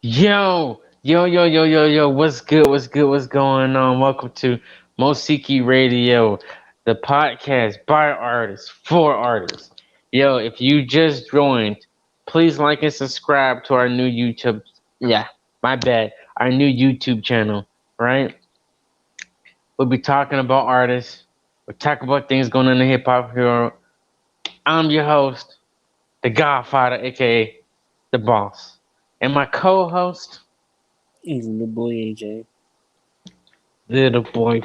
Yo, what's good? What's good? What's going on? Welcome to Mousiki Radio, the podcast by artists for artists. Yo, if you just joined, please like and subscribe to our new YouTube. Yeah, my bad. Our new YouTube channel, right? We'll be talking about artists. We'll talk about things going on in the hip hop world. I'm your host, the Godfather, aka the Boss, and my co-host. Even the boy AJ. Little boy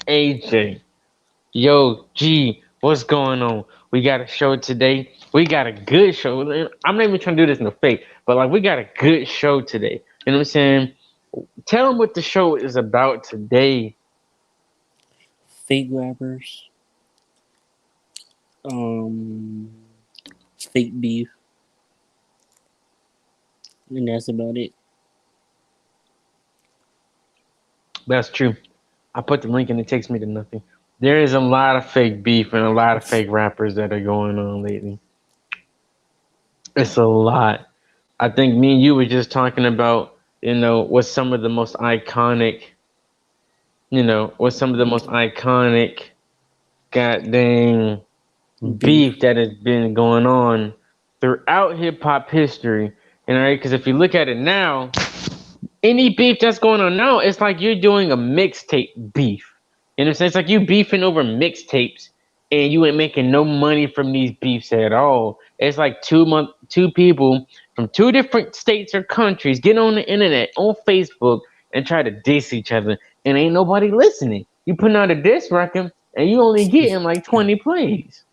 AJ. Yo, G, what's going on? We got a show today. We got a good show. I'm not even trying to do this in the fake, but like we got a good show today. You know what I'm saying? Tell them what the show is about today. Fake rappers. Um, Fake beef. And that's about it. That's true. I put the link and it takes me to nothing. There is a lot of fake beef and a lot of fake rappers that are going on lately. It's a lot. I think me and you were just talking about, what's some of the most iconic, what's some of the most iconic goddamn Beef. beef that has been going on throughout hip hop history. And all right, because if you look at it now, any beef that's going on now, it's like you're doing a mixtape beef. You know what I'm saying? It's like you beefing over mixtapes and you ain't making no money from these beefs at all. It's like two people from two different states or countries get on the internet, on Facebook, and try to diss each other, and ain't nobody listening. You putting out a diss record and you only getting like 20 plays.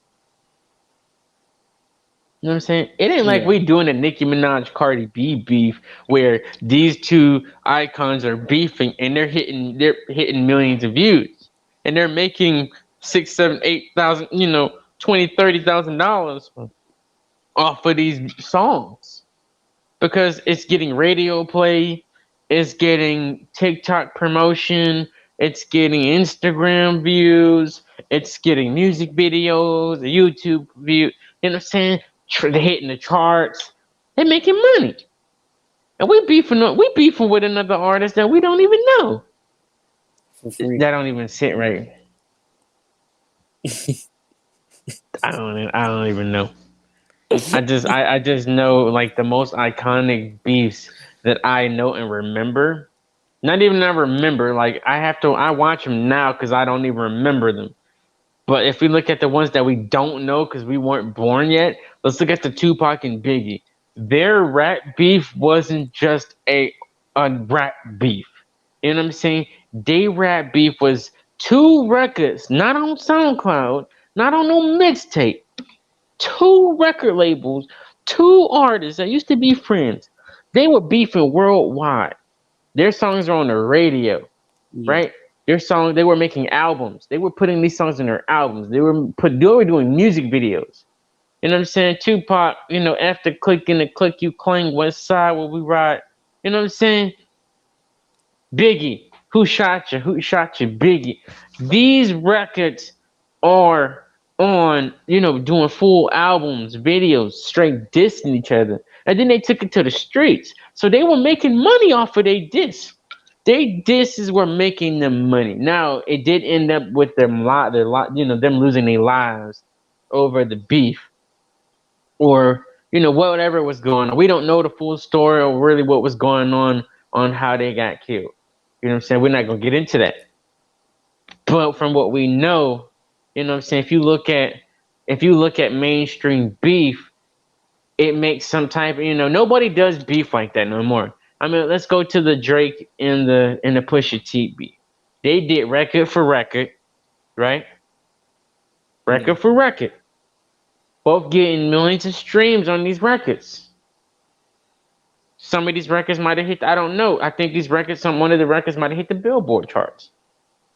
You know what I'm saying? It ain't like Yeah. we doing a Nicki Minaj Cardi B beef where these two icons are beefing and they're hitting millions of views and they're making 6, 7, 8,000, $20,000, $30,000 off of these songs because it's getting radio play, it's getting TikTok promotion, it's getting Instagram views, it's getting music videos, YouTube view. You know what I'm saying? They're hitting the charts. They're making money, and we beefing with another artist that we don't even know. For free. That don't even sit right. I don't even know. I just know like the most iconic beefs that I know and remember. Not even I remember. Like I watch them now because I don't even remember them. But if we look at the ones that we don't know because we weren't born yet, let's look at the Tupac and Biggie. Their rap beef wasn't just a rap beef. You know what I'm saying? They rap beef was two records, not on SoundCloud, not on no mixtape. Two record labels, two artists that used to be friends. They were beefing worldwide. Their songs are on the radio, Yeah. right? They were making albums. They were putting these songs in their albums. They were doing music videos. You know what I'm saying? Tupac, after clicking the click you clang, West Side where we ride. You know what I'm saying? Biggie, who shot you? Who shot you? Biggie. These records are on, doing full albums, videos, straight dissing each other. And then they took it to the streets. So they were making money off of their diss. They disses were making them money. Now it did end up with them losing their lives over the beef or whatever was going on. We don't know the full story or really what was going on how they got killed. You know what I'm saying? We're not gonna get into that. But from what we know, you know what I'm saying, if you look at mainstream beef, it makes some type of, nobody does beef like that no more. I mean, let's go to the Drake and the Pusha T beef. They did record for record, right? Yeah. Record for record. Both getting millions of streams on these records. Some of these records might have hit, I don't know. I think one of the records might have hit the Billboard charts.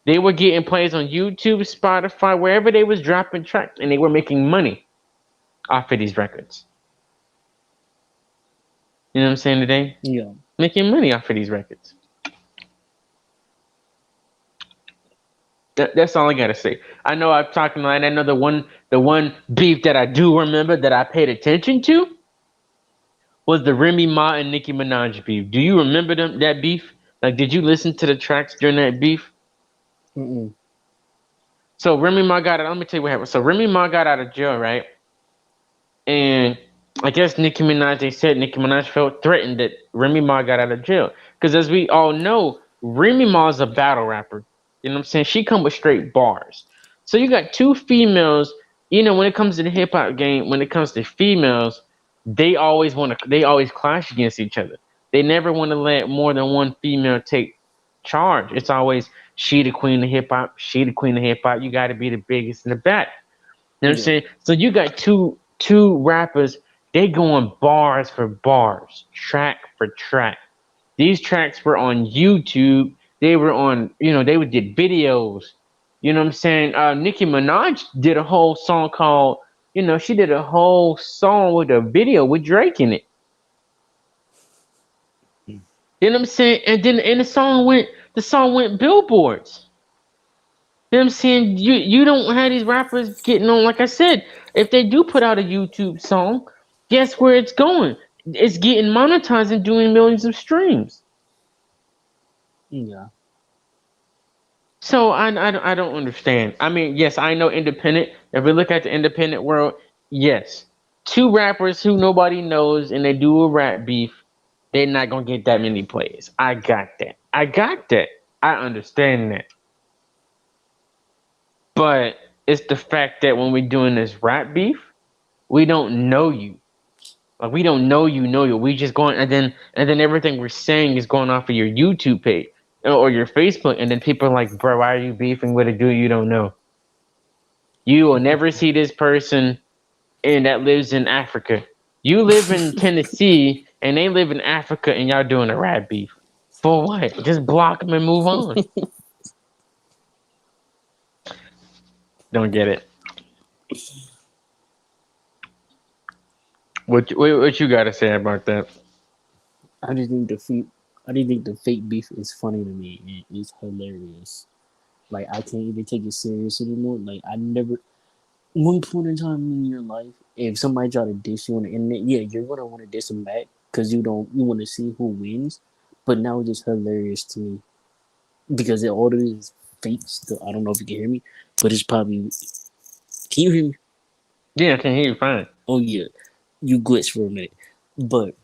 They were getting plays on YouTube, Spotify, wherever they was dropping tracks, and they were making money off of these records. You know what I'm saying today? Yeah. Making money off of these records. That's all I gotta say. I know I'm talking like I know the one beef that I do remember that I paid attention to was the Remy Ma and Nicki Minaj beef. Do you remember that beef? Like, did you listen to the tracks during that beef? Mm-mm. So Remy Ma got out. Let me tell you what happened. So Remy Ma got out of jail, right? And I guess Nicki Minaj, they said Nicki Minaj felt threatened that Remy Ma got out of jail. Because as we all know, Remy Ma is a battle rapper. You know what I'm saying? She come with straight bars. So you got two females, when it comes to the hip hop game, when it comes to females, they always clash against each other. They never want to let more than one female take charge. It's always she the queen of hip hop, she the queen of hip hop. You gotta be the biggest in the back. You know what I'm Yeah. saying? So you got two rappers, they going bars for bars, track for track. These tracks were on YouTube. They were on, they would did videos. You know what I'm saying? Nicki Minaj did a whole song called, she did a whole song with a video with Drake in it. You know what I'm saying? And the song went billboards. You know what I'm saying? You don't have these rappers getting on. Like I said, if they do put out a YouTube song, guess where it's going? It's getting monetized and doing millions of streams. Yeah. So I don't understand. I mean, yes, I know independent. If we look at the independent world, yes, two rappers who nobody knows and they do a rap beef, they're not gonna get that many plays. I got that. I got that. I understand that. But it's the fact that when we're doing this rap beef, we don't know you. Like we don't know you. We just going and then everything we're saying is going off of your YouTube page or your Facebook, and then people are like, bro, why are you beefing with a dude you don't know? You will never see this person and that lives in Africa. You live in Tennessee and they live in Africa and y'all doing a rap beef. For what? Just block them and move on. Don't get it. What you gotta say about that? I just think the fake, I just think the fake beef is funny to me. It's hilarious. Like I can't even take it serious anymore. Like I never. One point in time in your life, if somebody try to diss you on the internet, yeah, you're gonna want to diss them back because you want to see who wins. But now it's just hilarious to me because all of this fake stuff. I don't know if you can hear me, but it's probably. Can you hear me? Yeah, I can hear you fine. Oh yeah, you glitched for a minute. But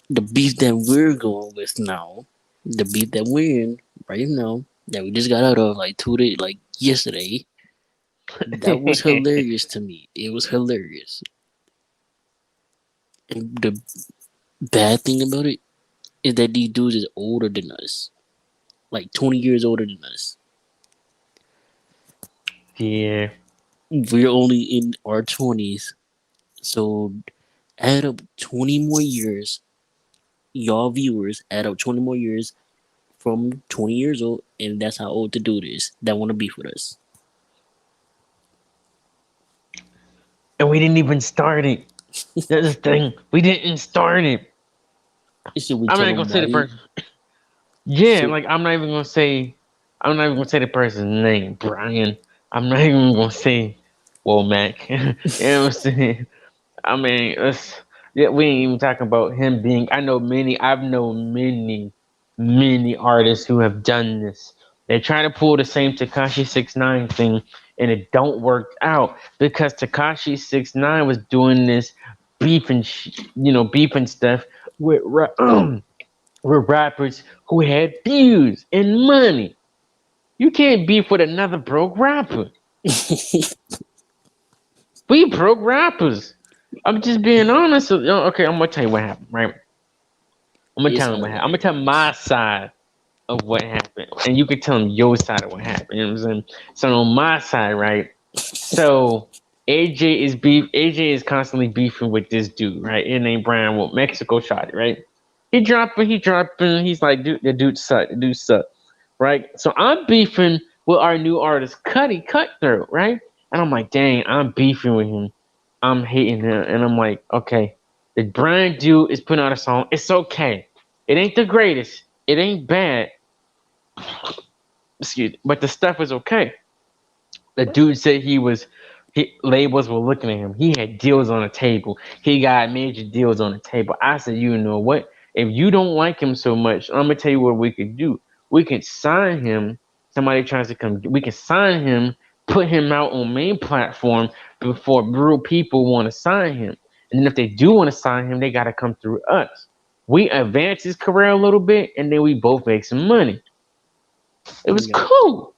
the beef that we're going with now, the beef that we're in right now, that we just got out of like 2 days, like yesterday, that was hilarious to me. It was hilarious. And the bad thing about it is that these dudes is older than us, like 20 years older than us. Yeah. We're only in our 20s, so add up 20 more years. Y'all viewers add up 20 more years from 20 years old, and that's how old the dude is that want to beef with us. And we didn't even start it. That's the thing. We didn't start it. Should we I'm tell not him gonna say why the he? person. Yeah, Should, like I'm not even gonna say. I'm not even gonna say the person's name, Brian. I'm not even gonna say, well, Mac. You know what I'm saying? I mean, yeah, we ain't even talking about him being. I've known many artists who have done this. They're trying to pull the same Takashi 6ix9ine thing, and it don't work out because Takashi 6ix9ine was doing this beefing, beefing stuff with with rappers who had views and money. You can't beef with another broke rapper. We broke rappers. I'm just being honest. Okay, I'm gonna tell you what happened, right? I'm gonna it's tell him what happened. I'm gonna tell my hilarious. side of what happened, and you can tell him your side of what happened. You know what I'm saying? So on my side, right? So AJ is constantly beefing with this dude, right? His name Brian, well, Mexico shot it, right? He dropping. He's like, dude, the dude suck, right? So I'm beefing with our new artist, Cuddy Cutthroat, right? And I'm like, dang, I'm beefing with him. I'm hating him, and I'm like, okay, the Brian dude is putting out a song. It's okay. It ain't the greatest. It ain't bad. Excuse me, but the stuff is okay. The dude said Labels were looking at him. He had deals on the table. He got major deals on the table. I said, you know what? If you don't like him so much, I'm gonna tell you what we could do. We can sign him. Somebody tries to come. We can sign him, put him out on main platform before real people want to sign him. And then if they do want to sign him, they got to come through us. We advance his career a little bit, and then we both make some money. It was Yeah. cool.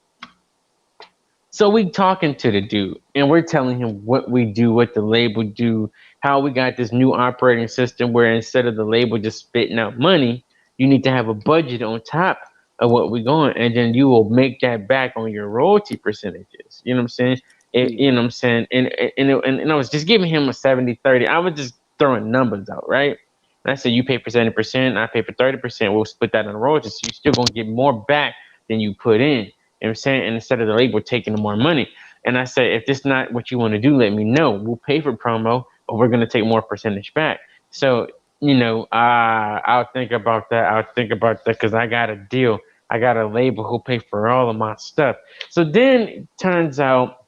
So we talking to the dude and we're telling him what we do, what the label do, how we got this new operating system where instead of the label just spitting out money, you need to have a budget on top of what we're going, and then you will make that back on your royalty percentages. You know what I'm saying? You Yeah. know what I'm saying? And I was just giving him a 70-30. I was just throwing numbers out, right? And I said, you pay for 70%, I pay for 30%. We'll split that on the royalties. So you're still gonna get more back than you put in. You know what I'm saying? And instead of the label taking more money. And I said, if this is not what you want to do, let me know. We'll pay for promo, but we're going to take more percentage back. So, I'll think about that. I'll think about that because I got a deal. I got a label who'll pay for all of my stuff. So then it turns out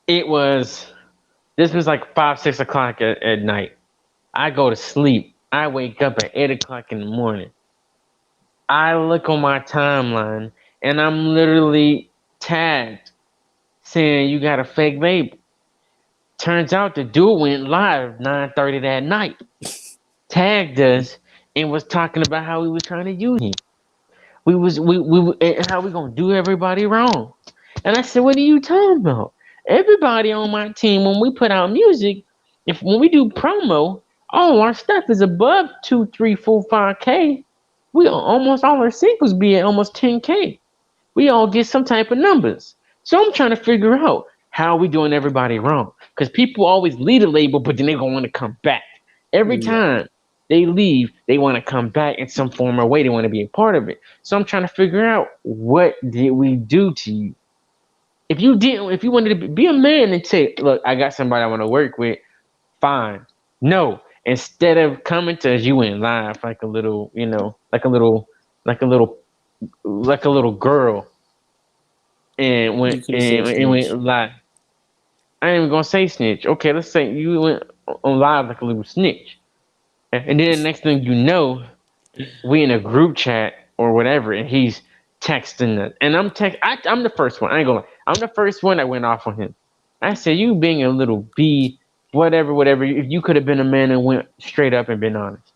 it was, this was like 5, 6 o'clock at night. I go to sleep. I wake up at 8 o'clock in the morning. I look on my timeline and I'm literally tagged saying you got a fake label. Turns out the dude went live 9:30 that night, tagged us, and was talking about how we was trying to use him. We and how we gonna do everybody wrong. And I said, what are you talking about? Everybody on my team, when we put out music, if when we do promo, all our stuff is above 2, 3, 4, 5K. We almost all our singles be at almost 10K. We all get some type of numbers. So I'm trying to figure out how we doing everybody wrong. Because people always leave a label, but then they gonna want to come back. Every Yeah. time they leave, they want to come back in some form or way. They want to be a part of it. So I'm trying to figure out, what did we do to you? If you wanted to be a man and say, look, I got somebody I want to work with, fine. No, instead of coming to us, you went live like a little, like a little, like a little girl, and You went could have said and went snitch. live. I ain't even gonna say snitch. Okay, let's say you went on live like a little snitch, and then the next thing you know, we in a group chat or whatever, and he's texting us, and I'm the first one. I ain't gonna lie. I'm the first one that went off on him. I said, you being a little b, whatever. If you could have been a man and went straight up and been honest,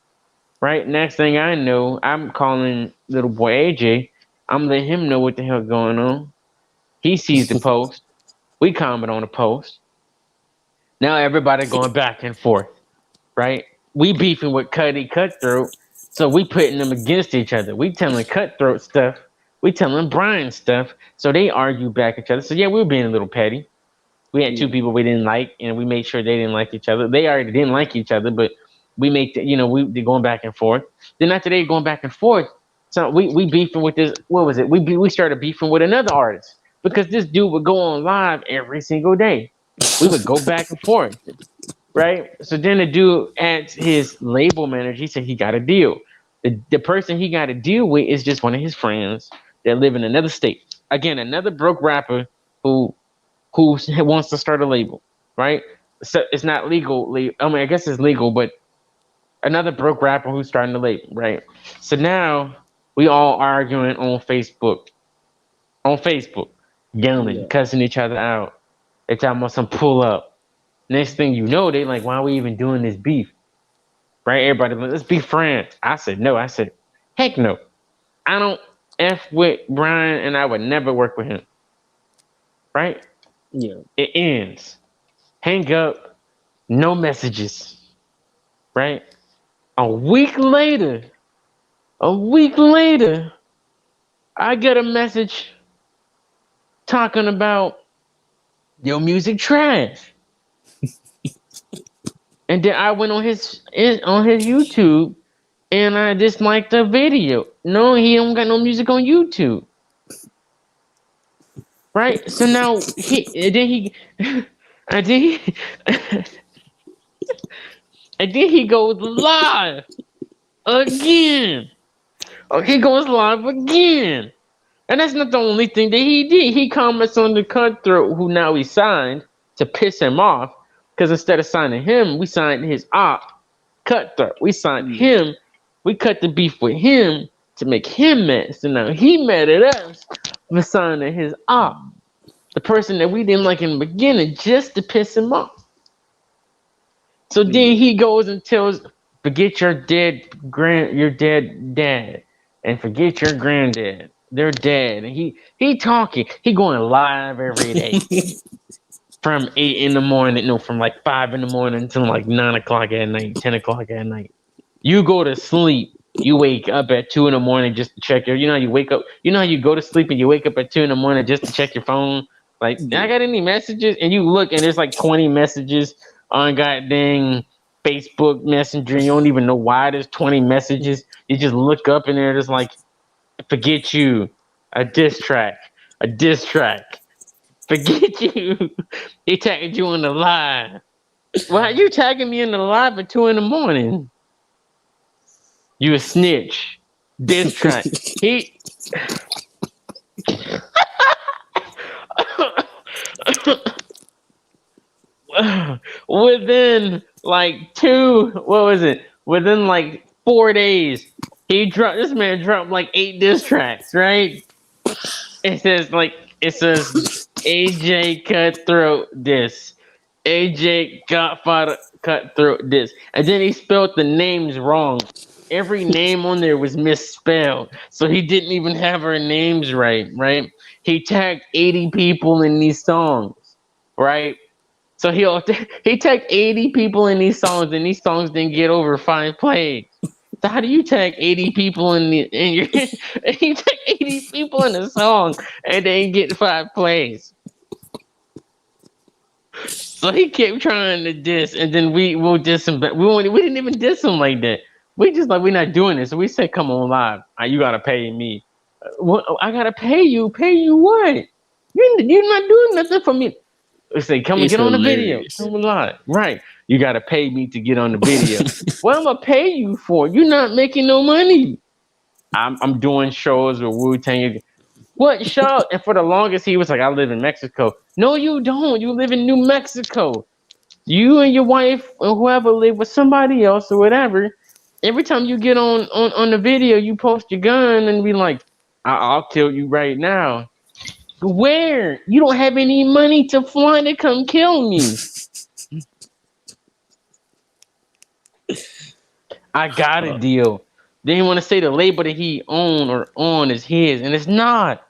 right? Next thing I know, I'm calling little boy AJ. I'm letting him know what the hell going on. He sees the post. We comment on the post. Now everybody going back and forth, right? We beefing with Cuddy Cutthroat, so we putting them against each other. We telling Cutthroat stuff. We telling Brian stuff. So they argue back at each other. So yeah, we were being a little petty. We had two Yeah. people we didn't like, and we made sure they didn't like each other. They already didn't like each other, but we make we going back and forth. Then after they going back and forth, so we beefing with this. What was it? We started beefing with another artist because this dude would go on live every single day. We would go back and forth, right? So then the dude adds his label manager. He said he got a deal. The person he got a deal with is just one of his friends that live in another state. Again, another broke rapper who wants to start a label, right? So it's not legal. I mean, I guess it's legal, but another broke rapper who's starting a label, right? So now we all arguing on Facebook, yelling, Yeah. cussing each other out. They talking about some pull up. Next thing you know, they like, why are we even doing this beef? Right? Everybody like, let's be friends. I said no. I said, heck no. I don't F with Brian and I would never work with him. Right? Yeah. It ends. Hang up, no messages. Right? A week later, a week later, I get a message talking about your music trash. And then I went on his YouTube and I disliked the video. No, he don't got no music on YouTube. Right? So now and then he and then he goes live again. Oh, he goes live again. And that's not the only thing that he did. He comments on the Cutthroat, who now he signed to piss him off. Because instead of signing him, we signed his op, Cutthroat. We signed Yeah. him. We cut the beef with him to make him mad. So now he mad at us for signing his op, the person that we didn't like in the beginning, just to piss him off. So then he goes and tells, forget your dead dad, and forget your granddad. They're dead. And he talking. He going live every day from 8 in the morning. No, from like 5 in the morning until like 9 o'clock at night, 10 o'clock at night. You go to sleep. You wake up at 2 in the morning just to check your. You know how you wake up. You know how you go to sleep and you wake up at 2 in the morning just to check your phone. Like, I got any messages? And you look and there's like 20 messages on goddamn Facebook Messenger. And you don't even know why there's 20 messages. You just look up and there's like, forget you, a diss track, a diss track. Forget you. He tagged you in the live. Why are you tagging me in the live at 2 in the morning? You a snitch. Diss track. He. Within like within like 4 days, this man dropped like 8 diss tracks, right? It says AJ Cutthroat diss, AJ Godfather Cutthroat diss, and then he spelled the names wrong. Every name on there was misspelled, so he didn't even have our names right. He tagged 80 people in these songs, right? So he tagged 80 people in these songs, and these songs didn't get over 5 plays. So how do you tag 80 people in your you tag 80 people in a song and they get 5 plays? So he kept trying to diss, and then we'll diss him, but we didn't even diss him like that. We just like, we're not doing this. So we said, come on live. You gotta pay me. What, I gotta pay you. Pay you what? You're not doing nothing for me. We say, come and get on the video. Come live. Right. You gotta pay me to get on the video. What I'm gonna pay you for? You're not making no money. I'm doing shows with Wu-Tang. What show? And for the longest, he was like, I live in Mexico. No, you don't. You live in New Mexico. You and your wife or whoever live with somebody else or whatever. Every time you get on the video, you post your gun and be like, I'll kill you right now. Where? You don't have any money to fly to come kill me. I got a deal. Then you want to say the label that he own or on is his, and it's not.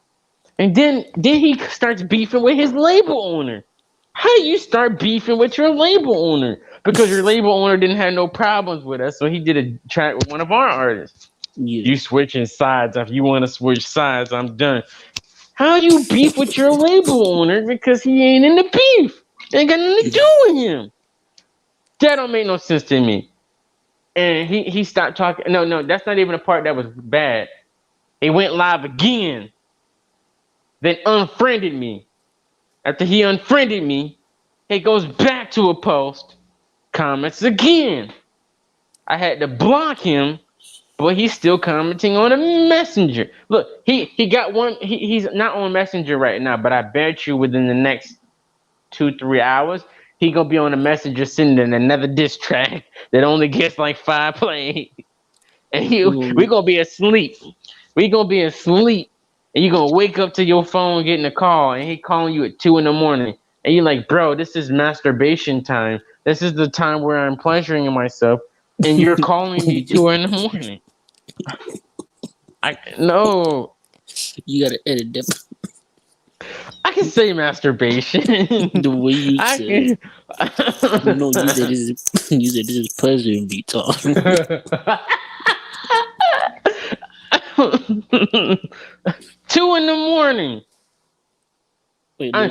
And then he starts beefing with his label owner. How do you start beefing with your label owner? Because your label owner didn't have no problems with us, so he did a track with one of our artists. Yeah. You switching sides. If you want to switch sides, I'm done. How you beef with your label owner because he ain't in the beef? It ain't got nothing to do with him. That don't make no sense to me. And he stopped talking. No, that's not even a part that was bad. He went live again. Then unfriended me. After he unfriended me, he goes back to a post, comments again. I had to block him, but he's still commenting on a messenger. Look, he got one. He's not on Messenger right now, but I bet you within the next 2-3 hours, he gonna be on a messenger sending another diss track that only gets like 5 plays. And we gonna be asleep. We gonna be asleep. And you're going to wake up to your phone getting a call, and he calling you at 2 in the morning. And you're like, bro, this is masturbation time. This is the time where I'm pleasuring myself, and you're calling me 2 in the morning. No. You got to edit that. I can say masturbation. The way you said it. No, you said this is pleasure and be talking. 2 in the morning. Wait, I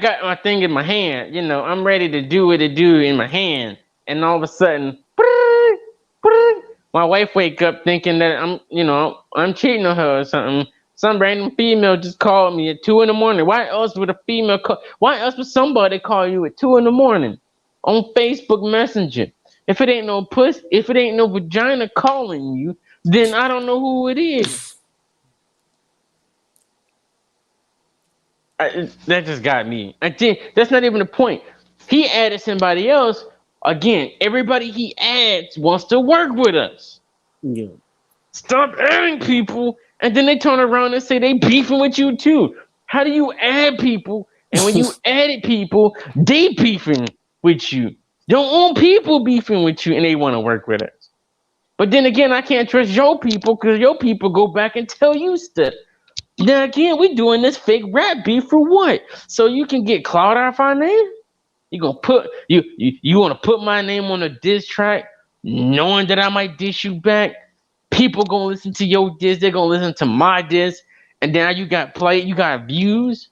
got my thing in my hand. You know, I'm ready to do what it do in my hand, and all of a sudden, my wife wake up thinking that I'm cheating on her or something. Some random female just called me at 2 in the morning. Why else would a female call? Why else would somebody call you at 2 in the morning on Facebook Messenger? If it ain't no vagina calling you, then I don't know who it is. That just got me. I think that's not even the point. He added somebody else. Again, everybody he adds wants to work with us. Yeah. Stop adding people, and then they turn around and say they beefing with you too. How do you add people, and when you added people, they beefing with you? Your own people beefing with you, and they want to work with us. But then again, I can't trust your people because your people go back and tell you stuff. Then again, we doing this fake rap beef for what? So you can get clout off our name? You gonna put you wanna put my name on a diss track, knowing that I might diss you back? People gonna listen to your diss, they're gonna listen to my diss, and now you got play, you got views.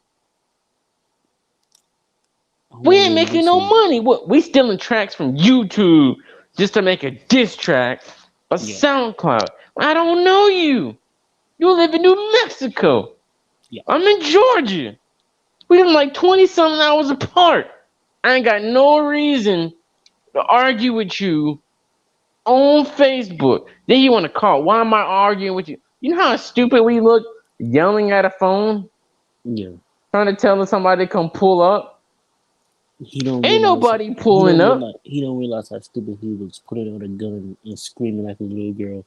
We ain't making no money. What, we stealing tracks from YouTube just to make a diss track, a Yeah. SoundCloud. I don't know you. You live in New Mexico. Yeah. I'm in Georgia. We live like 20 something hours apart. I ain't got no reason to argue with you on Facebook. Then you want to call. Why am I arguing with you? You know how stupid we look yelling at a phone, Yeah. trying to tell somebody to come pull up? He don't Ain't realize. nobody pulling up. He don't realize how stupid he was, putting out a gun and screaming like a little girl.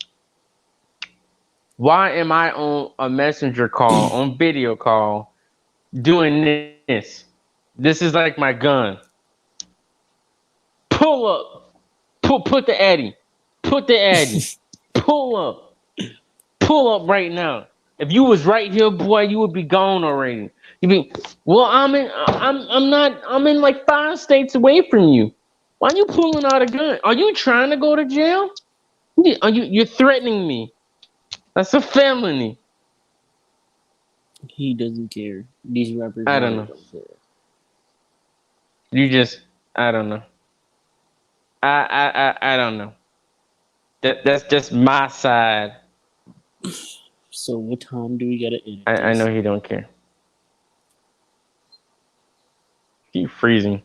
Why am I on a messenger call, on video call, doing this? This is like my gun. Pull up. Put the Addy. Put the Addy. Pull up. Pull up right now. If you was right here, boy, you would be gone already. You be, well, I'm in like 5 states away from you. Why are you pulling out a gun? Are you trying to go to jail? You're threatening me? That's a felony. He doesn't care. These rappers I don't know. don't care. You just, I don't know. I don't know. That's just my side. So what time do we gotta edit I this? know he don't care. He freezing.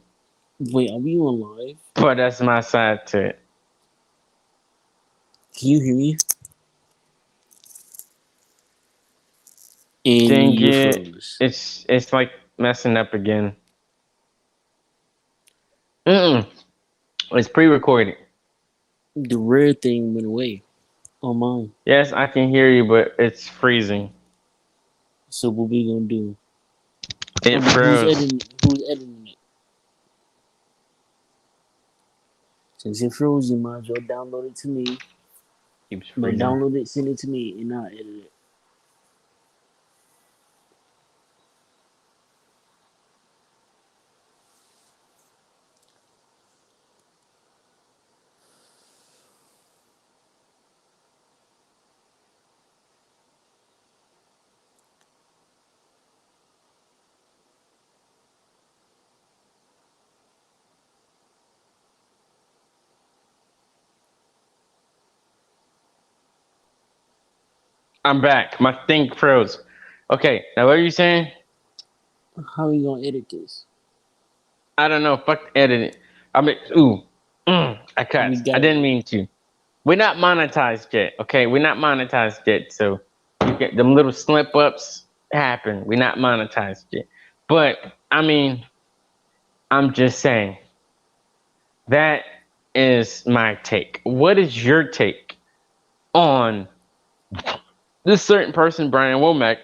Wait, are we on live? But that's my side to it. Can you hear me? And Dang you it. froze. It's like messing up again. It's pre-recorded. The rare thing went away on mine. Yes, I can hear you, but it's freezing. So what we gonna do? It Who's froze. editing it? Since it froze, you might as well download it to me. Keeps But freezing. download it, send it to me, and I'll edit it. I'm back. My thing froze. Okay, now what are you saying? How are you gonna edit this? I don't know. Fuck editing. I mean, I cussed. I didn't mean to. We're not monetized yet, okay? We're not monetized yet, so you get them little slip ups happen. We're not monetized yet. But I mean, I'm just saying that is my take. What is your take on this certain person, Brian Womack,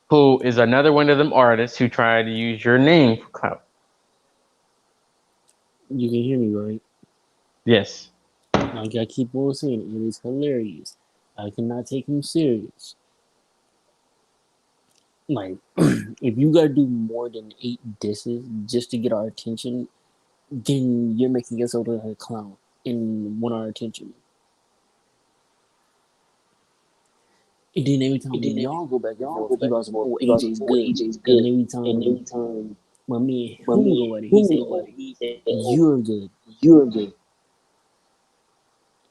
who is another one of them artists who tried to use your name for clout? You can hear me, right? Yes. Like I keep on saying, it is hilarious. I cannot take him serious. Like, if you gotta do more than 8 disses just to get our attention, then you're making yourself look like a clown and want our attention. And then every time y'all go back and forth, he was oh, AJ's good. And every time when me and him go at it, he say, oh, you're good.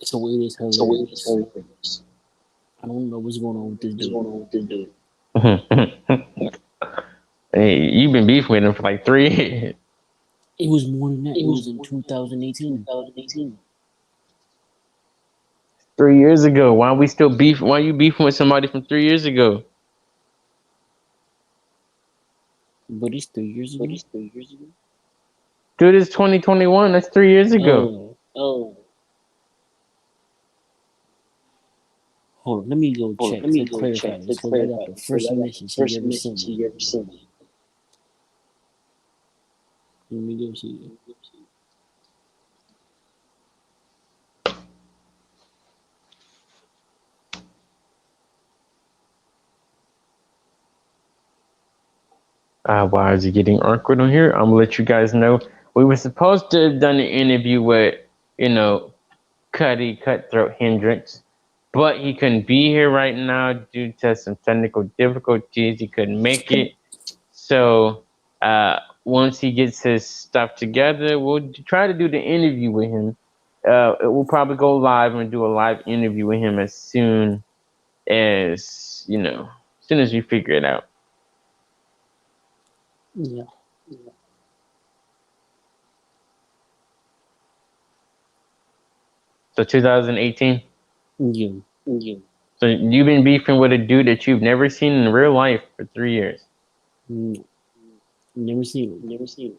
So it is hilarious. I don't know what's going on with this dude. Hey, you've been beefing with him for like 3 years. It was more than that. It was in 2018. 3 years ago. Why are we still beefing? Why are you beefing with somebody from 3 years ago? But it's 3 years ago. Dude, it's 2021. That's 3 years ago. Oh, hold on. Let me go check to clarify this because I got the first message he ever sent me. Let me go see. Why is it getting awkward on here? I'm gonna let you guys know. We were supposed to have done an interview with, you know, Cutthroat Hendrix, but he couldn't be here right now due to some technical difficulties. He couldn't make it. So once he gets his stuff together, we'll try to do the interview with him. We'll probably go live and do a live interview with him as soon as we figure it out. Yeah. So 2018. Yeah. So you've been beefing with a dude that you've never seen in real life for 3 years. No. Never seen him.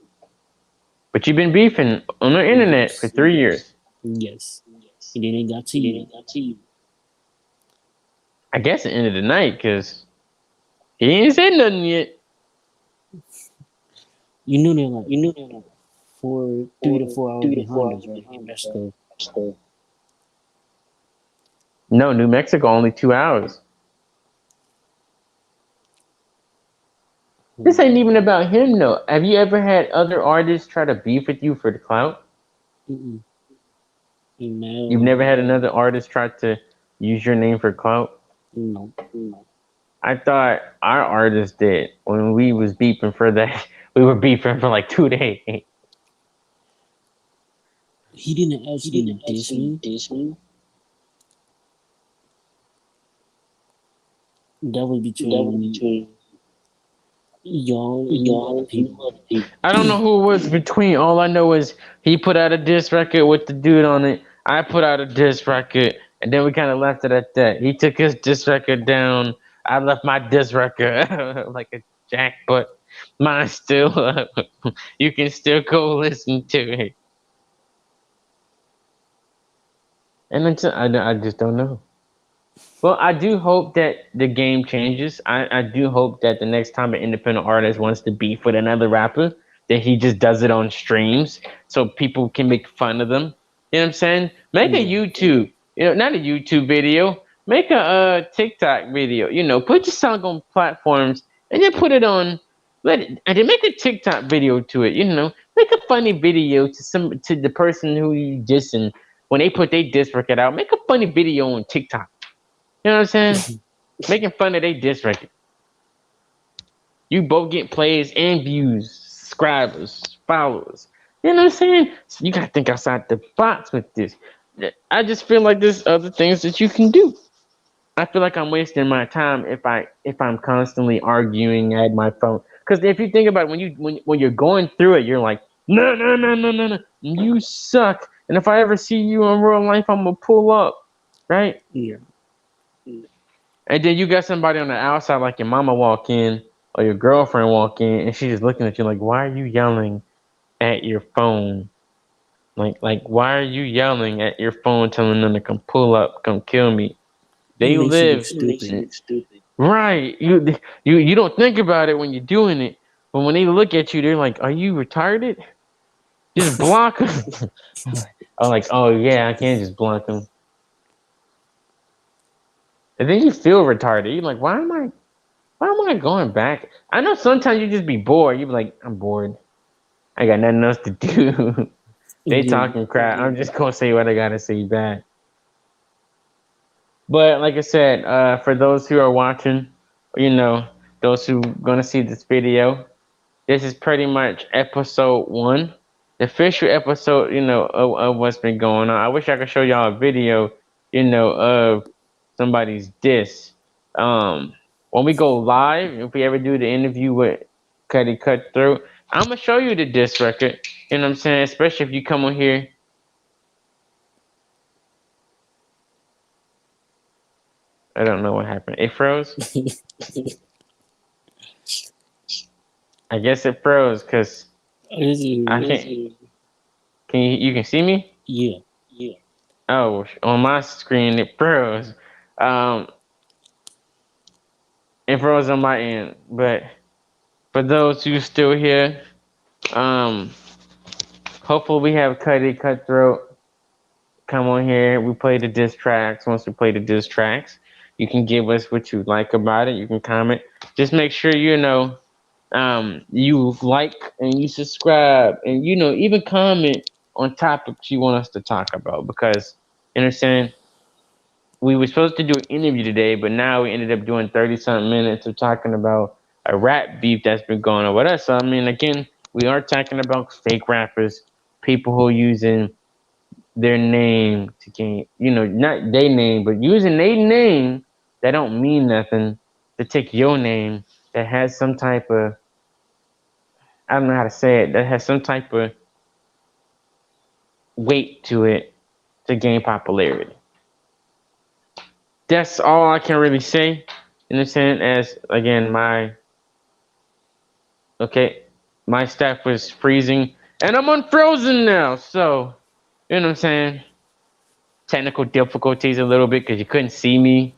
But you've been beefing on the internet for 3 years. Yes. And then it got to you. I guess it ended the night because he ain't said nothing yet. You knew they're like 3 to 4 hours behind us, right? In Mexico. No, New Mexico only 2 hours. This ain't even about him though. Have you ever had other artists try to beef with you for the clout? Mm-mm. No. You've never had another artist try to use your name for clout? No. I thought our artist did when we was beefing for that. We were beefing for like 2 days. He didn't actually diss me. That was between y'all and other people. I don't know who it was between. All I know is he put out a diss record with the dude on it. I put out a diss record, and then we kind of left it at that. He took his diss record down. I left my diss record like a jack, but mine still up. You can still go listen to it. And until I just don't know. Well, I do hope that the game changes. I do hope that the next time an independent artist wants to beef with another rapper, that he just does it on streams so people can make fun of them. You know what I'm saying? Make a Yeah. YouTube, not a YouTube video. Make a TikTok video. Put your song on platforms and then put it on. And then make a TikTok video to it. Make a funny video to the person who you dissing when they put their diss record out. Make a funny video on TikTok. You know what I'm saying? Making fun of they diss record. You both get plays and views, subscribers, followers. You know what I'm saying? So you gotta think outside the box with this. I just feel like there's other things that you can do. I feel like I'm wasting my time if I'm constantly arguing at my phone. Because if you think about it, when you're going through it, you're like, no, you suck. And if I ever see you in real life, I'm gonna pull up, right? Yeah. And then you got somebody on the outside, like your mama walk in or your girlfriend walk in, and she's just looking at you like, "Why are you yelling at your phone? Like, why are you yelling at your phone, telling them to come pull up, come kill me? It They makes you look live stupid. right. You don't think about it when you're doing it, but when they look at you, they're like, "Are you retarded? Just block them." I'm like, "Oh yeah, I can't just block them." And then you feel retarded. You're like, why am I going back? I know sometimes you just be bored. You be like, I'm bored. I got nothing else to do. They Yeah. talking crap. I'm just gonna say what I gotta say back. But like I said, for those who are watching, you know, those who gonna see this video, this is pretty much episode 1, the official episode, of what's been going on. I wish I could show y'all a video, of somebody's diss. When we go live, if we ever do the interview with Cutthroat, I'm gonna show you the diss record. You know what I'm saying? Especially if you come on here. I don't know what happened. It froze. I guess it froze because Is I it? can't. Can you can see me? Yeah. Oh, on my screen it froze. Um, it froze on my end. But for those who still here, um, hopefully we have Cuddy Cutthroat come on here. We play the diss tracks. Once we play the diss tracks, you can give us what you like about it. You can comment. Just make sure you like and you subscribe and even comment on topics you want us to talk about because you understand we were supposed to do an interview today, but now we ended up doing 30 something minutes of talking about a rap beef that's been going on with us. So I mean, again, we are talking about fake rappers, people who are using their name to gain, not their name, but using their name that don't mean nothing to take your name that has some type of, I don't know how to say it, that has some type of weight to it to gain popularity. That's all I can really say in the sense as again okay, my stuff was freezing and I'm unfrozen now. So, you know what I'm saying? Technical difficulties a little bit because you couldn't see me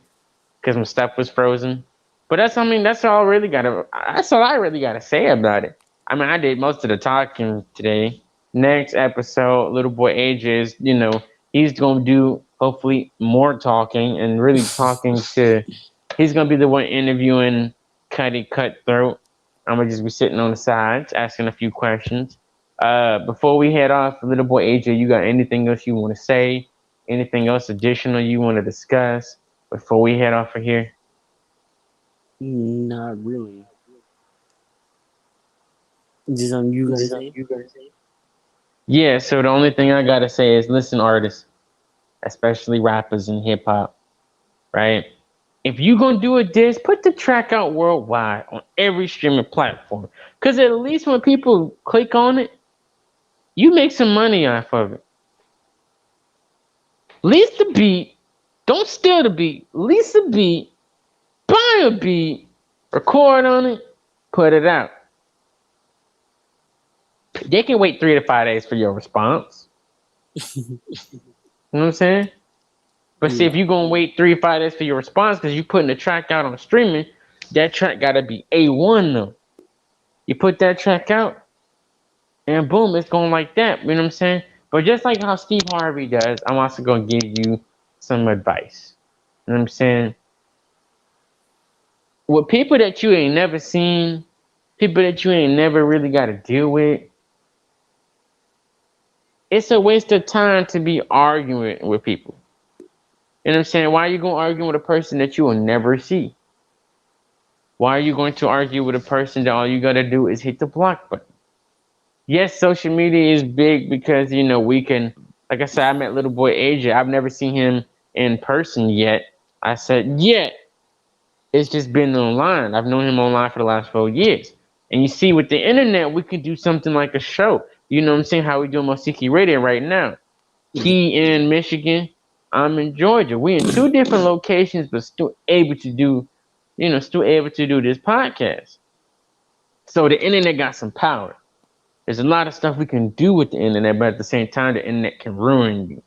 because my stuff was frozen. But that's all I really gotta say about it. I mean, I did most of the talking today. Next episode, little boy AJ is, he's gonna do hopefully more talking and really talking to. He's gonna be the one interviewing Cuddy Cutthroat. I'm gonna just be sitting on the sides asking a few questions. Before we head off, little boy AJ, you got anything else you want to say? Anything else additional you want to discuss before we head off of here? Not really. Just on you gotta say. Yeah, so the only thing I gotta say is listen, artists, especially rappers and hip hop, right? If you gonna do a diss, put the track out worldwide on every streaming platform. Cause at least when people click on it, you make some money off of it. Lease the beat, don't steal the beat, lease the beat, buy a beat, record on it, put it out. They can wait 3 to 5 days for your response. You know what I'm saying? But see, Yeah. if you're gonna wait 3 to 5 days for your response because you putting the track out on streaming, that track gotta be A1 though. You put that track out, and boom, it's going like that. You know what I'm saying? But just like how Steve Harvey does, I'm also gonna give you some advice. You know what I'm saying? With people that you ain't never seen, people that you ain't never really gotta deal with, it's a waste of time to be arguing with people. You know what I'm saying? Why are you gonna argue with a person that you will never see? Why are you going to argue with a person that all you gotta do is hit the block button? Yes, social media is big because we can. Like I said, I met little boy AJ. I've never seen him in person yet. I said yet. It's just been online. I've known him online for the last 4 years. And you see, with the internet, we can do something like a show. You know what I'm saying? How we do Mousiki Radio right now. Yeah. He in Michigan, I'm in Georgia. We in two different locations, but still able to do this podcast. So the internet got some power. There's a lot of stuff we can do with the internet, but at the same time, the internet can ruin you.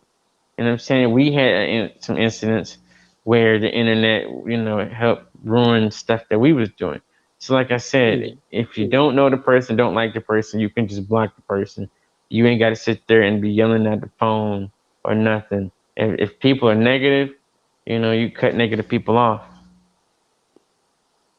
You know what I'm saying? We had some incidents where the internet, helped ruin stuff that we was doing. So, like I said, Yeah. if you don't know the person, don't like the person, you can just block the person. You ain't got to sit there and be yelling at the phone or nothing. If people are negative, you cut negative people off.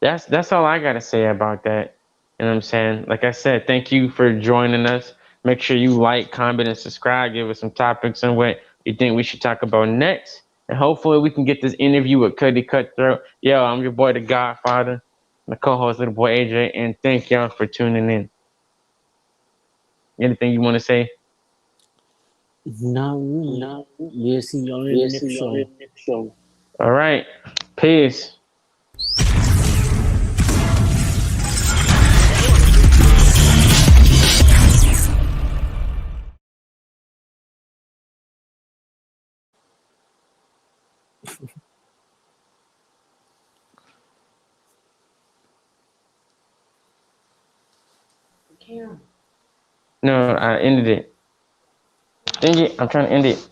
That's all I gotta say about that. You know what I'm saying? Like I said, thank you for joining us. Make sure you like, comment, and subscribe. Give us some topics on what you think we should talk about next. And hopefully we can get this interview with Cuddy Cutthroat. Yo, I'm your boy, the Godfather, my co-host, little boy AJ, and thank y'all for tuning in. Anything you want to say? Not really. We'll see y'all in the next show. All right. Peace. No, I ended it. Dang it, I'm trying to end it.